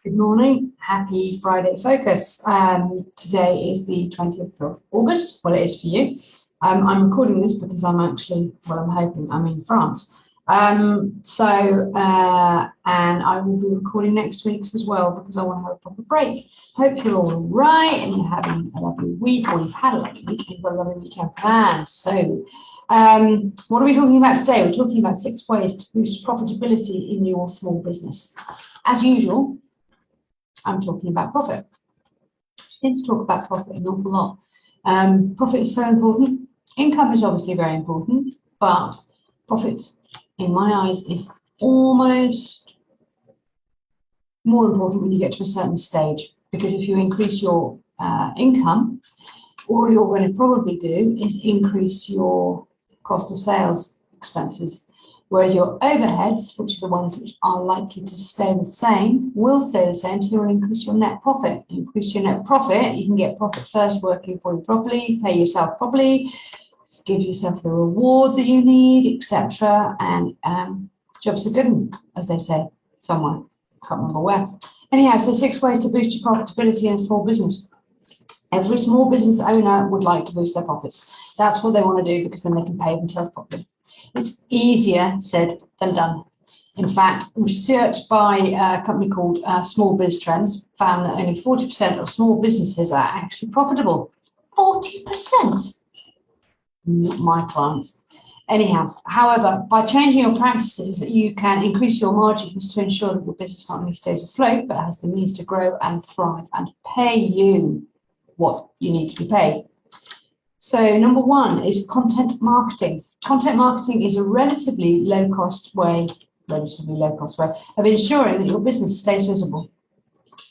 Good morning. Happy Friday Focus. Today is the 20th of August. Well, it is for you. I'm recording this because I'm actually, I'm hoping I'm in France. And I will be recording next week as well because I want to have a proper break. Hope you're all right and you're having a lovely week, or you've had a lovely week and you've got a lovely weekend planned. So, what are we talking about today? We're talking about 6 ways to boost profitability in your small business. As usual, I'm talking about profit. I seem to talk about profit an awful lot. Profit is so important. Income is obviously very important, but profit, in my eyes, is almost more important when you get to a certain stage. Because if you increase your income, all you're going to probably do is increase your cost of sales expenses. Whereas your overheads, which are the ones which are likely to stay the same, will stay the same, so you'll increase your net profit. Increase your net profit, you can get profit first working for you properly, pay yourself properly, give yourself the reward that you need, etc. And jobs are good, as they say somewhere. Can't remember where. Anyhow, so 6 ways to boost your profitability in a small business. Every small business owner would like to boost their profits. That's what they want to do because then they can pay themselves properly. It's easier said than done. In fact, research by a company called Small Biz Trends found that only 40% of small businesses are actually profitable. 40%! Not my clients. Anyhow, however, by changing your practices, you can increase your margins to ensure that your business not only stays afloat, but has the means to grow and thrive and pay you what you need to be paid. So number 1 is content marketing. Content marketing is a relatively low-cost way of ensuring that your business stays visible.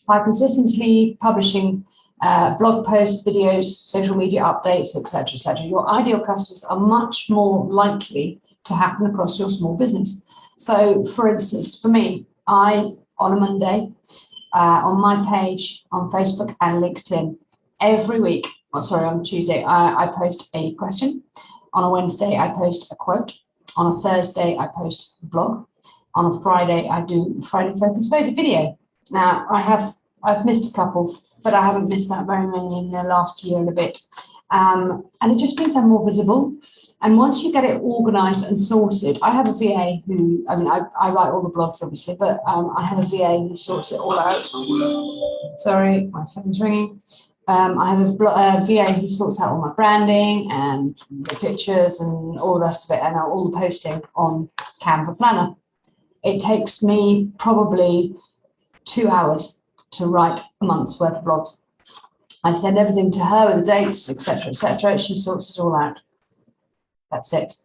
By consistently publishing blog posts, videos, social media updates, etc., your ideal customers are much more likely to happen across your small business. So, for instance, for me, on a Monday, on my page on Facebook and LinkedIn, every week, on Tuesday, I post a question. On a Wednesday, I post a quote. On a Thursday, I post a blog. On a Friday, I do Friday Focus video. Now, I've missed a couple, but I haven't missed that very many in the last year and a bit. And it just means I'm more visible. And once you get it organized and sorted, I have a VA who, I write all the blogs, obviously, but I have a VA who sorts it all out. Sorry, my phone's ringing. I have a VA who sorts out all my branding and the pictures and all the rest of it, and all the posting on Canva Planner. It takes me probably 2 hours to write a month's worth of blogs. I send everything to her with the dates, etc. She sorts it all out. That's it.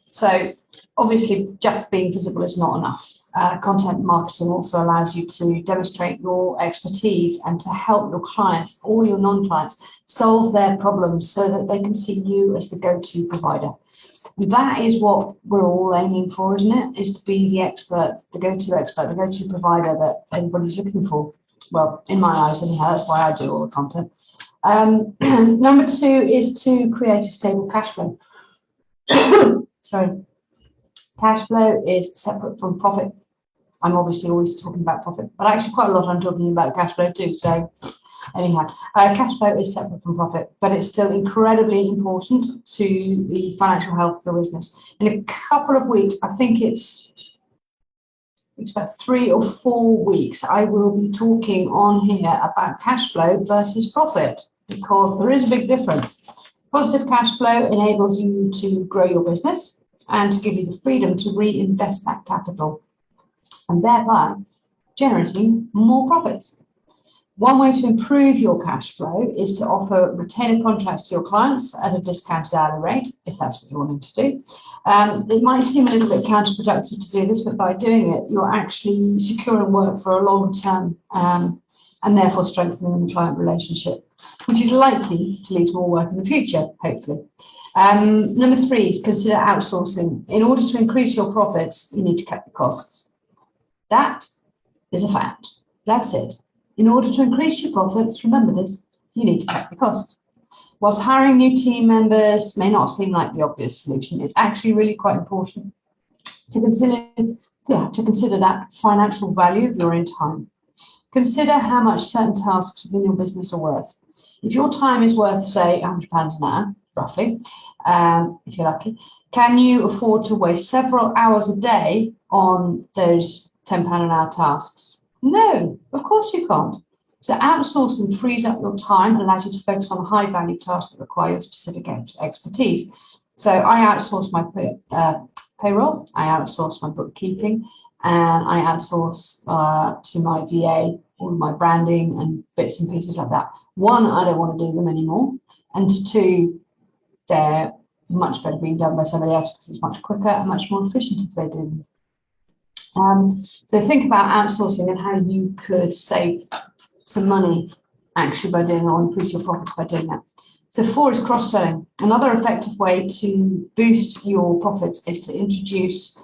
So obviously, just being visible is not enough. Content marketing also allows you to demonstrate your expertise and to help your clients or your non-clients solve their problems so that they can see you as the go-to provider. And that is what we're all aiming for, isn't it? Is to be the expert, the go-to provider that everybody's looking for. Well, in my eyes, anyhow, that's why I do all the content. Number 2 is to create a stable cash flow. Sorry. Cash flow is separate from profit. I'm obviously always talking about profit, but actually quite a lot I'm talking about cash flow too. So anyhow, cash flow is separate from profit, but it's still incredibly important to the financial health of the business. In a couple of weeks, I think it's about 3 or 4 weeks, I will be talking on here about cash flow versus profit, because there is a big difference. Positive cash flow enables you to grow your business and to give you the freedom to reinvest that capital and thereby generating more profits. One way to improve your cash flow is to offer retainer contracts to your clients at a discounted hourly rate, if that's what you're wanting to do. It might seem a little bit counterproductive to do this, but by doing it, you're actually securing work for a long term and therefore strengthening the client relationship, which is likely to lead to more work in the future, hopefully. Number 3 is consider outsourcing. In order to increase your profits, you need to cut your costs. That is a fact. That's it. In order to increase your profits, remember this, you need to cut your costs. Whilst hiring new team members may not seem like the obvious solution, it's actually really quite important to consider that financial value of your own time. Consider how much certain tasks within your business are worth. If your time is worth, say, £100 an hour, roughly, if you're lucky, can you afford to waste several hours a day on those £10 an hour tasks? No, of course you can't. So outsourcing frees up your time, allows you to focus on the high value tasks that require your specific expertise. So I outsource my payroll, I outsource my bookkeeping, and I outsource to my VA all my branding and bits and pieces like that. One, I don't want to do them anymore. And two, they're much better being done by somebody else because it's much quicker and much more efficient if they do them. So think about outsourcing and how you could save some money actually by doing that, or increase your profits by doing that. So 4 is cross-selling. Another effective way to boost your profits is to introduce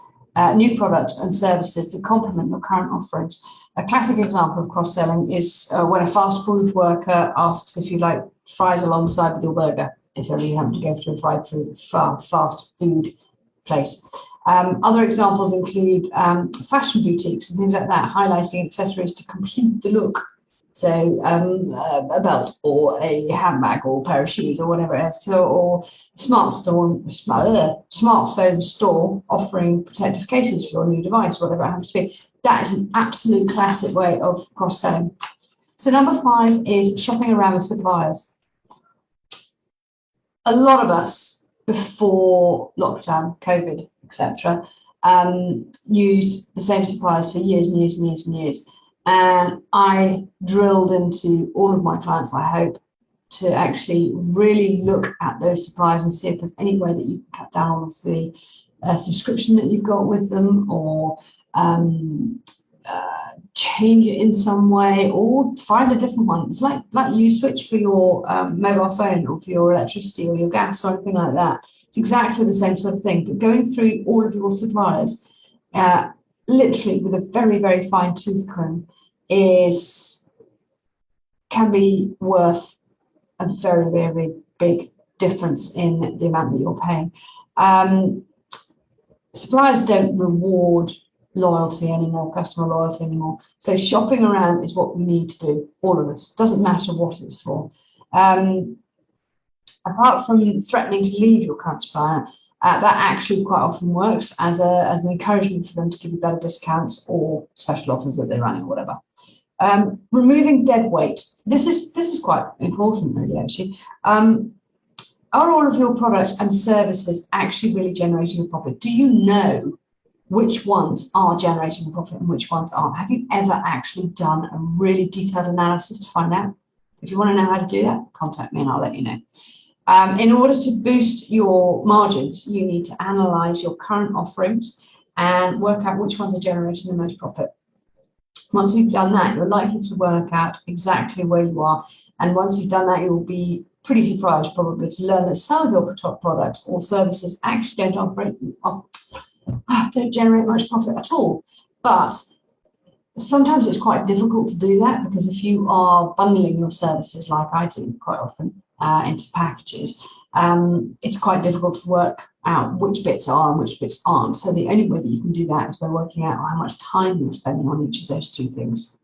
new products and services to complement your current offerings. A classic example of cross-selling is when a fast food worker asks if you like fries alongside with your burger, if ever you happen to go to a fast food place. Other examples include fashion boutiques and things like that, highlighting accessories to complete the look. So a belt or a handbag or a pair of shoes or whatever it is, or smartphone store offering protective cases for your new device, whatever it happens to be. That is an absolute classic way of cross-selling. So number 5 is shopping around with suppliers. A lot of us before lockdown, COVID, etc., used the same suppliers for years and years and years and years. And I drilled into all of my clients, I hope, to actually really look at those suppliers and see if there's any way that you can cut down on the subscription that you've got with them, or change it in some way, or find a different one. It's like you switch for your mobile phone or for your electricity or your gas or anything like that. It's exactly the same sort of thing. But going through all of your suppliers, literally with a very, very fine tooth comb, can be worth a very, very big difference in the amount that you're paying. Suppliers don't reward loyalty anymore, customer loyalty anymore. So shopping around is what we need to do, all of us. Doesn't matter what it's for. Apart from threatening to leave your current supplier, that actually quite often works as an encouragement for them to give you better discounts or special offers that they're running or whatever. Removing dead weight. This is quite important, really, actually. Are all of your products and services actually really generating a profit? Do you know which ones are generating a profit and which ones aren't? Have you ever actually done a really detailed analysis to find out? If you want to know how to do that, contact me and I'll let you know. In order to boost your margins, you need to analyze your current offerings and work out which ones are generating the most profit. Once you've done that, you're likely to work out exactly where you are. And once you've done that, you'll be pretty surprised probably to learn that some of your products or services actually don't generate much profit at all. But sometimes it's quite difficult to do that, because if you are bundling your services like I do quite often into packages, it's quite difficult to work out which bits are and which bits aren't. So the only way that you can do that is by working out how much time you're spending on each of those two things.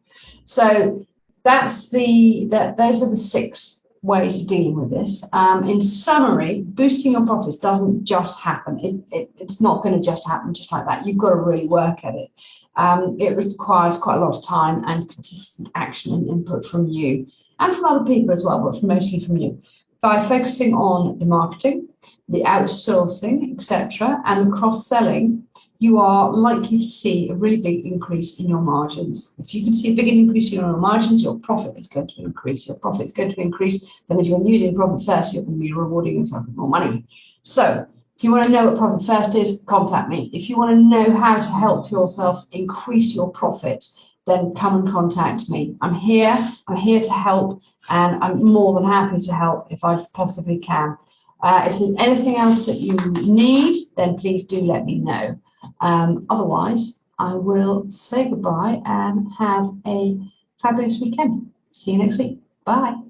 So those are the 6 ways of dealing with this. In summary, boosting your profits doesn't just happen. It's not going to just happen just like that. You've got to really work at it. It requires quite a lot of time and consistent action and input from you and from other people as well, but mostly from you. By focusing on the marketing, the outsourcing, etc., and the cross-selling, you are likely to see a really big increase in your margins. If you can see a big increase in your margins, your profit is going to increase. Your profit is going to increase. Then if you're using Profit First, you're going to be rewarding yourself with more money. So if you want to know what Profit First is, contact me. If you want to know how to help yourself increase your profit, then come and contact me. I'm here to help, and I'm more than happy to help if I possibly can. If there's anything else that you need, then please do let me know. Otherwise, I will say goodbye and have a fabulous weekend. See you next week. Bye.